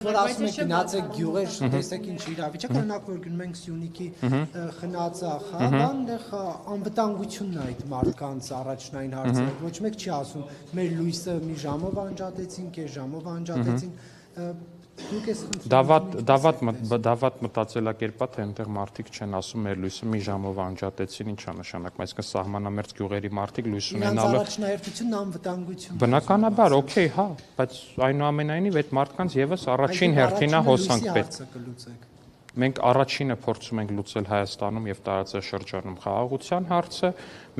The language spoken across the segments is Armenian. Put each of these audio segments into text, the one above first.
Որ ասում եք գնաց եք գյուղեր, տեսեք ինչ իրավիճակ, օրինակ որ գնում ենք Սյունիքի խնածախ, հա, բանդեղ անվտանգությունն է այդ մարդկանց առաջնային հարցը, ոչ մեկ չի ասում, մեր լույսը մի ժամով անջատեցին, կես ժամով անջատեցին, դուք ես դավատ մտածելակերպա, թե այնտեղ մարդիկ չեն ասում, մեր լույսը մի ժամով անջատեցին, ինչա նշանակում, այսինքն սահմանամերձ գյուղերի մարդիկ լույս ունենալը իրանց առաջնահերթությունն անվտանգություն։ Բնականաբար, օքեյ, հա, բայց այնուամենայնիվ այդ մարդկանց եւս առաջին հերթին է հոսանք պետք։ Մենք առաջինը փորձում ենք լուծել Հայաստանում եւ տարածաշրջանում խաղաղության հարցը,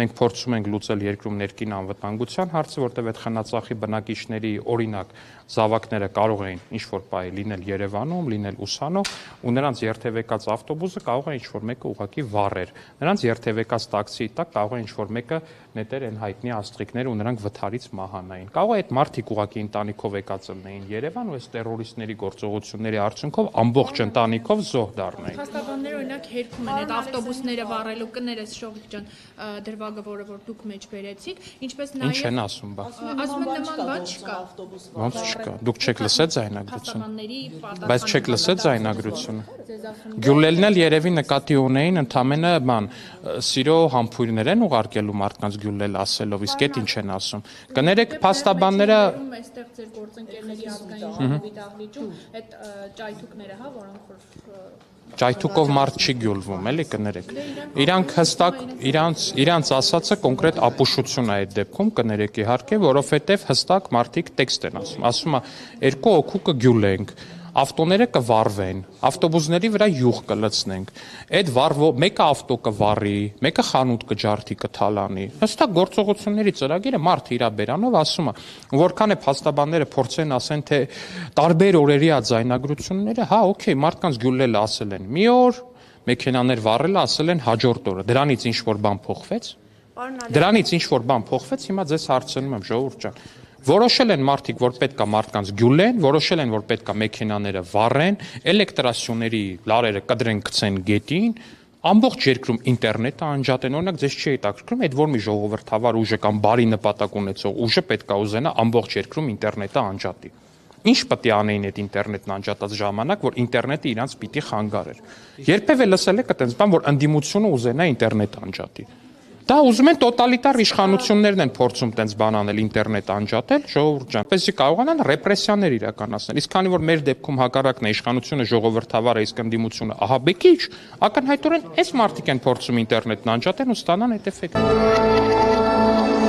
մենք փորձում ենք լուծել երկրում ներքին անվտանգության հարցը, որտեղ այդ խնածախի բնակիչների օրինակ զավակները կարող էին ինչ-որ բայ լինել Երևանում, լինել Ուսանող, ու նրանց երթևեկած ավտոբուսը կարող է ինչ-որ մեկը ուղղակի վառեր։ Նրանց երթևեկած տաքսիի տակ կարող է ինչ-որ մեկը նետեր այն հայտնի աստղիկներ ու նրանք վթարից մահանային։ Կարող է այդ մարդիկ ուղղակի ընտանիքով եկած լինեին Երևան ու այս տերորիստների գործողությունների արդյունքով ամբողջ ընտանիքով զոհ դառնային։ Փաստաբանները օրինակ հերքում են այդ ավտոբուսները վառելու կներես Շողիկ ջան դրվագը, որը որ դուք մեջ բերեցիք, ինչպես նաև Ինչ են ասում, բա։ Ասում են նման բան չկա։ Ոնց չկա։ Դուք չեք լսել ձայնագրությունը։ Բայց չեք լսել ձայնագրությունը։ Գյուլելն էլ երևի նկատի ունեին ընդամենը բան սիրո համբույրներ են ուղարկելու մարդկանց գյուլել ասելով, իսկ այդ ինչ են ասում։ Կներեք փաստաբանները այստեղ ձեր գործընկերների ազգային ժողովի դահլիճում այդ ճայթուկները, հա, որոնք որ Ճայթուկով մարդ չի գյուլվում, էլի կներեք։ Իրանք հստակ իրանց ասածը կոնկրետ ապուշություն է այդ դեպքում, կներեք իհարկե, որովհետև հստակ մարդիկ տեքստ են ասում։ Ասում է երկու օքու կգյուլենք, ավտոները կվառվեն, ավտոբուսների վրա յուղ կլցնենք։ Այդ մեկը ավտո կվառի, մեկը խանութ կջարդի, կթալանի։ Հստակ գործողությունների ծրագիրը մարդը իր բերանով ասում է, որքան է փաստաբանները փորձեն ասեն, թե տարբեր օրերի ձայնագրությունները, հա, օքեյ, մարդկանց գյուլելը ասել են մի օր, մեքենաներ վառելը ասել են հաջորդ օրը։ Դրանից ինչ որ բան փոխվեց։ Դրանից ինչ որ բան փոխվեց, հիմա ձեզ հարցնում եմ, ժողովուրդ ջան։ Որոշել են մարդիկ, որ պետք է մարդկանց գյուլեն, որոշել են, որ պետք է մեքենաները վառեն, էլեկտրասյուների լարերը կդրեն գցեն գետին, ամբողջ երկրում ինտերնետը անջատեն, օրինակ ձեզ չի հետաքրքրում, այդ որ մի ժողովրդավար ուժը կամ բարի նպատակ ունեցող ուժը պետք է ուզենա ամբողջ երկրում ինտերնետը անջատի։ Ինչ պետք է անեին այդ ինտերնետն անջատած ժամանակ, որ ինտերնետը իրանց պիտի խանգարեր։ Երբևէ լսել եք այդպես բան, որ ընդդիմությունը ուզենա ինտերնետ անջատի։ Դա ուզում են տոտալիտար իշխանություններն են փորձում տենց բան անել, ինտերնետ անջատել, ժողովուրդ ջան, պես կարողանան ռեպրեսիաներ իրականացնել։ Իսկ քանի որ մեր դեպքում հակառակն է իշխանությունը ժողովրդավարը, իսկ ընդդիմությունը ահաբեկիչ, ակնհայտորեն այս մարդիկ են փորձում ինտերնետն անջատեն ու ստանան այդ էֆեկտը։